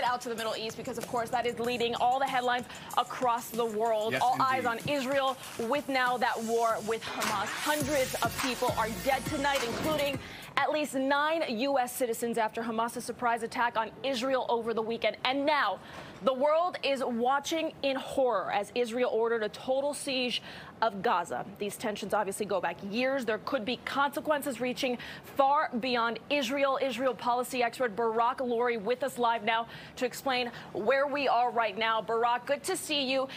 out to the Middle East because, of course, that is leading all the headlines across the world. Yes, all indeed. eyes on Israel with now that war with Hamas. Hundreds of people are dead tonight, including at least 9 U.S. citizens after Hamas's surprise attack on Israel over the weekend. And now the world is watching in horror as Israel ordered a total siege of Gaza. These tensions obviously go back years. There could be consequences reaching far beyond Israel. Israel policy expert Barak Lurie with us live now to explain where we are right now. Barak, good to see you.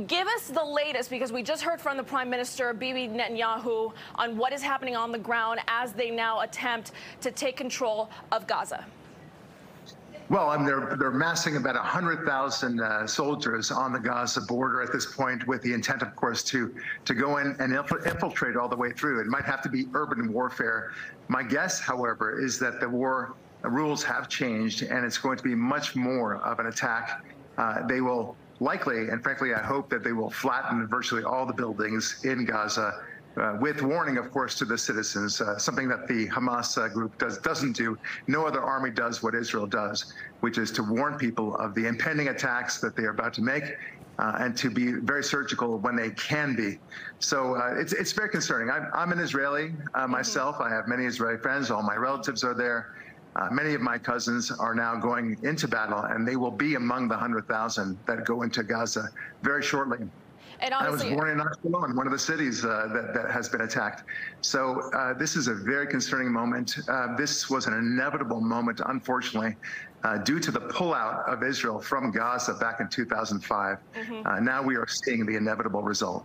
Give us the latest, because we just heard from the Prime Minister, Bibi Netanyahu, on what is happening on the ground as they now attempt to take control of Gaza. Well, they're massing about 100,000 soldiers on the Gaza border at this point, with the intent, of course, to go in and infiltrate all the way through. It might have to be urban warfare. My guess, however, is that the war rules have changed, and it's going to be much more of an attack. They will likely, and frankly, I hope that they will flatten virtually all the buildings in Gaza, with warning, of course, to the citizens, something that the Hamas group doesn't do. No other army does what Israel does, which is to warn people of the impending attacks that they are about to make, and to be very surgical when they can be. So it's very concerning. I'm an Israeli myself. I have many Israeli friends. All my relatives are there. Many of my cousins are now going into battle, and they will be among the 100,000 that go into Gaza very shortly. And I was born in Ashkelon, one of the cities that has been attacked. So this is a very concerning moment. This was an inevitable moment, unfortunately, due to the pullout of Israel from Gaza back in 2005. Now we are seeing the inevitable result.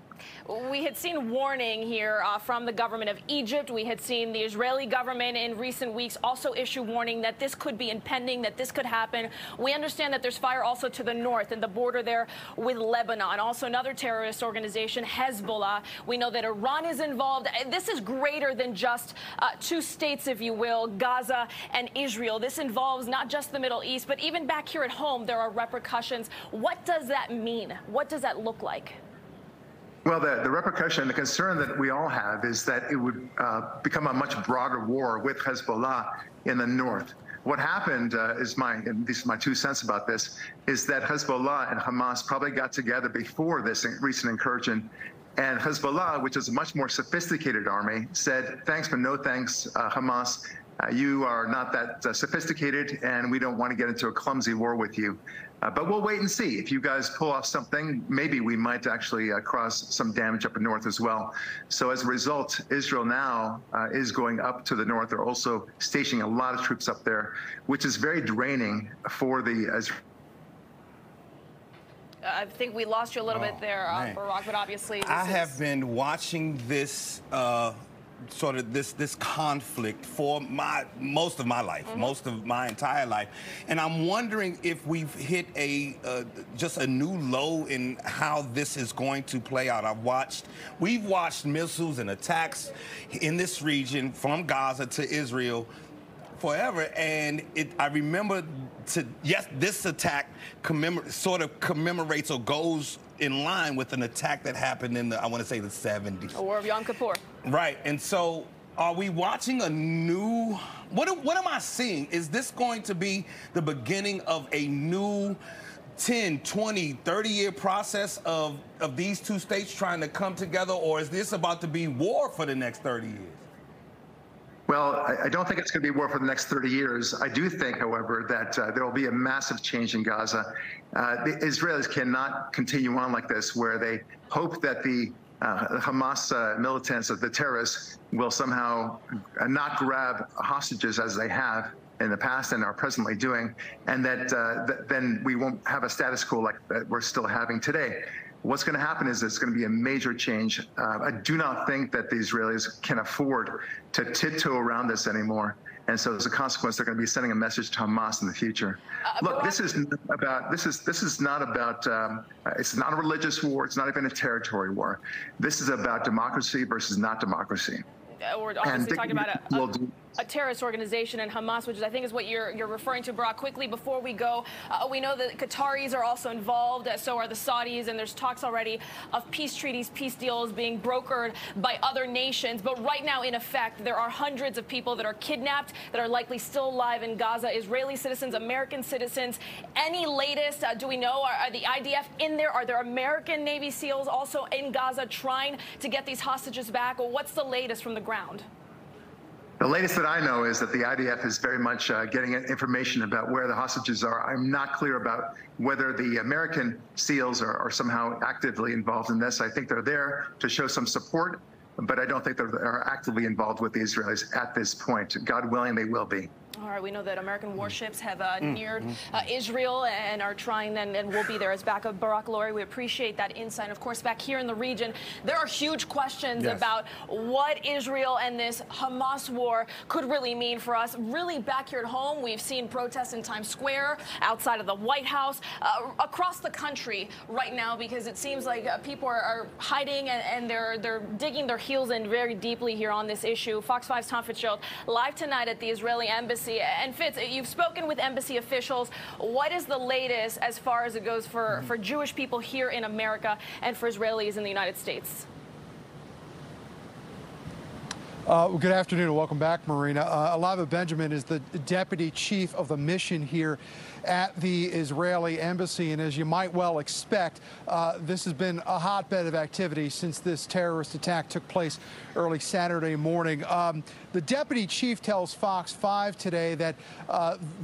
We had seen warning here from the government of Egypt. We had seen the Israeli government in recent weeks also issue warning that this could be impending, that this could happen. We understand that there's fire also to the north and the border there with Lebanon. Also another terrorist organization, Hezbollah. We know that Iran is involved. This is greater than just 2 states, if you will, Gaza and Israel. This involves not just the Middle East, but even back here at home, there are repercussions. What does that mean? What does that look like? Well, the repercussion, the concern that we all have is that it would become a much broader war with Hezbollah in the north. What happened and these are my 2 cents about this, is that Hezbollah and Hamas probably got together before this recent incursion. And Hezbollah, which is a much more sophisticated army, said, thanks, but no thanks, Hamas. You are not that sophisticated, and we don't want to get into a clumsy war with you. But we'll wait and see. If you guys pull off something, maybe we might actually cause some damage up in north as well. So as a result, Israel now is going up to the north. They're also stationing a lot of troops up there, which is very draining for the I think we lost you a little bit there, Barak, but obviously I have been watching this sort of this conflict for most of my life, most of my entire life, and I'm wondering if we've hit just a new low in how this is going to play out. We've watched missiles and attacks in this region from Gaza to Israel forever, and I remember this attack sort of commemorates or goes in line with an attack that happened in I want to say the 70s. A war of Yom Kippur. Right, and so are we watching a new, what am I seeing? Is this going to be the beginning of a new 10, 20, 30-year process of these 2 states trying to come together, or is this about to be war for the next 30 years? Well, I don't think it's going to be war for the next 30 years. I do think, however, that there will be a massive change in Gaza. The Israelis cannot continue on like this, where they hope that the Hamas militants, the terrorists, will somehow not grab hostages as they have in the past and are presently doing, and that then we won't have a status quo like that we're still having today. What's going to happen is it's going to be a major change. I do not think that the Israelis can afford to tiptoe around this anymore. And so as a consequence, they're going to be sending a message to Hamas in the future. Look, this is not it's not a religious war. It's not even a territory war. This is about democracy versus not democracy. We're obviously talking about a terrorist organization, and Hamas, which I think is what you're referring to, Barak. Quickly, before we go, we know that Qataris are also involved, so are the Saudis, and there's talks already of peace treaties, peace deals being brokered by other nations. But right now, in effect, there are hundreds of people that are kidnapped, that are likely still alive in Gaza, Israeli citizens, American citizens. Any latest, do we know, are the IDF in there? Are there American Navy SEALs also in Gaza trying to get these hostages back? Or what's the latest from the ground? The latest that I know is that the IDF is very much getting information about where the hostages are. I'm not clear about whether the American SEALs are somehow actively involved in this. I think they're there to show some support, but I don't think they're actively involved with the Israelis at this point. God willing, they will be. All right, we know that American warships have neared Israel and are trying and will be there as backup. Barak Lurie, we appreciate that insight. Of course, back here in the region, there are huge questions about what Israel and this Hamas war could really mean for us. Really, back here at home, we've seen protests in Times Square, outside of the White House, across the country right now, because it seems like people are hiding and they're digging their heels in very deeply here on this issue. Fox 5's Tom Fitzgerald live tonight at the Israeli embassy. And Fitz, you've spoken with embassy officials. What is the latest as far as it goes for Jewish people here in America and for Israelis in the United States? Good afternoon and welcome back, Marina. Alava Benjamin is the deputy chief of the mission here at the Israeli embassy, and as you might well expect, this has been a hotbed of activity since this terrorist attack took place early Saturday morning. The deputy chief tells Fox 5 today that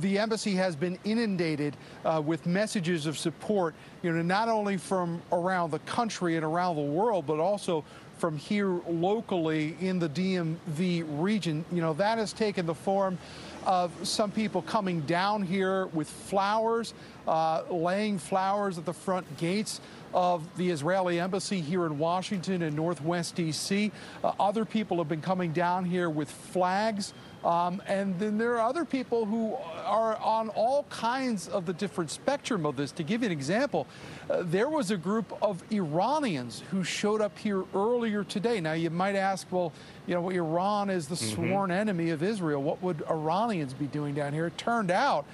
the embassy has been inundated with messages of support, not only from around the country and around the world, but also from here locally in the DMV region. That has taken the form of some people coming down here with flowers, laying flowers at the front gates of the Israeli embassy here in Washington and Northwest D.C. Other people have been coming down here with flags. And then there are other people who are on all kinds of the different spectrum of this. To give you an example, there was a group of Iranians who showed up here earlier today. Now, you might ask, well, Iran is the sworn enemy of Israel. What would Iranians be doing down here? It turned out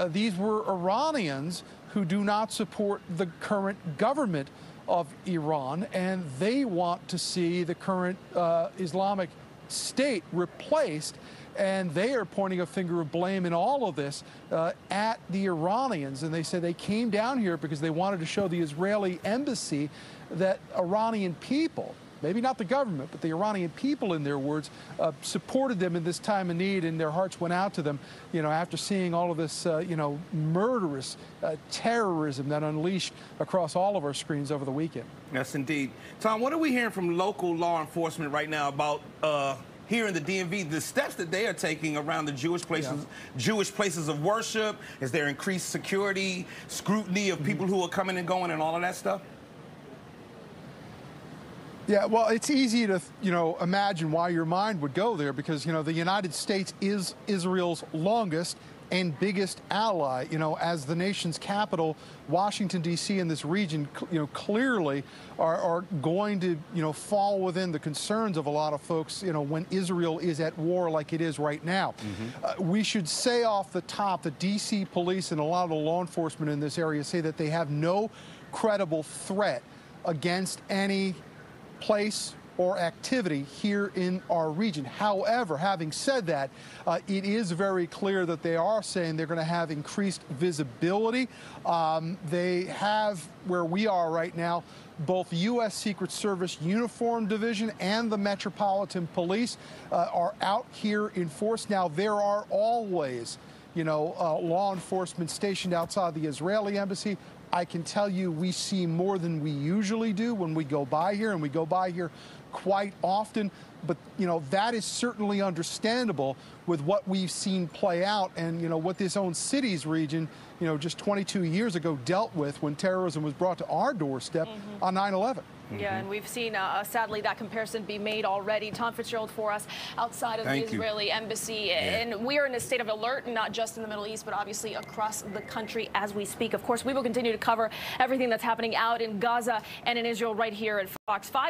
these were Iranians who do not support the current government of Iran, and they want to see the current Islamic State replaced. And they are pointing a finger of blame in all of this at the Iranians. And they said they came down here because they wanted to show the Israeli embassy that Iranian people, maybe not the government, but the Iranian people, in their words, supported them in this time of need, and their hearts went out to them, after seeing all of this, murderous terrorism that unleashed across all of our screens over the weekend. Yes, indeed. Tom, what are we hearing from local law enforcement right now about here in the DMV, the steps that they are taking around the Jewish places of worship? Is there increased security, scrutiny of people who are coming and going and all of that stuff? Yeah, well, it's easy to, imagine why your mind would go there, because, the United States is Israel's longest and biggest ally. As the nation's capital, Washington, D.C. and this region, clearly are going to, fall within the concerns of a lot of folks, when Israel is at war like it is right now. We should say off the top that D.C. police and a lot of the law enforcement in this area say that they have no credible threat against any place or activity here in our region. However, having said that, it is very clear that they are saying they're going to have increased visibility. They have, where we are right now, both U.S. Secret Service Uniform Division and the Metropolitan Police are out here in force. Now, there are always, law enforcement stationed outside the Israeli embassy. I can tell you we see more than we usually do when we go by here, and we go by here quite often. But, that is certainly understandable with what we've seen play out and, what this own city's region, just 22 years ago dealt with when terrorism was brought to our doorstep on 9/11. Yeah, and we've seen, sadly, that comparison be made already. Tom Fitzgerald for us outside of the Israeli embassy. And we are in a state of alert, not just in the Middle East, but obviously across the country as we speak. Of course, we will continue to cover everything that's happening out in Gaza and in Israel right here at Fox 5.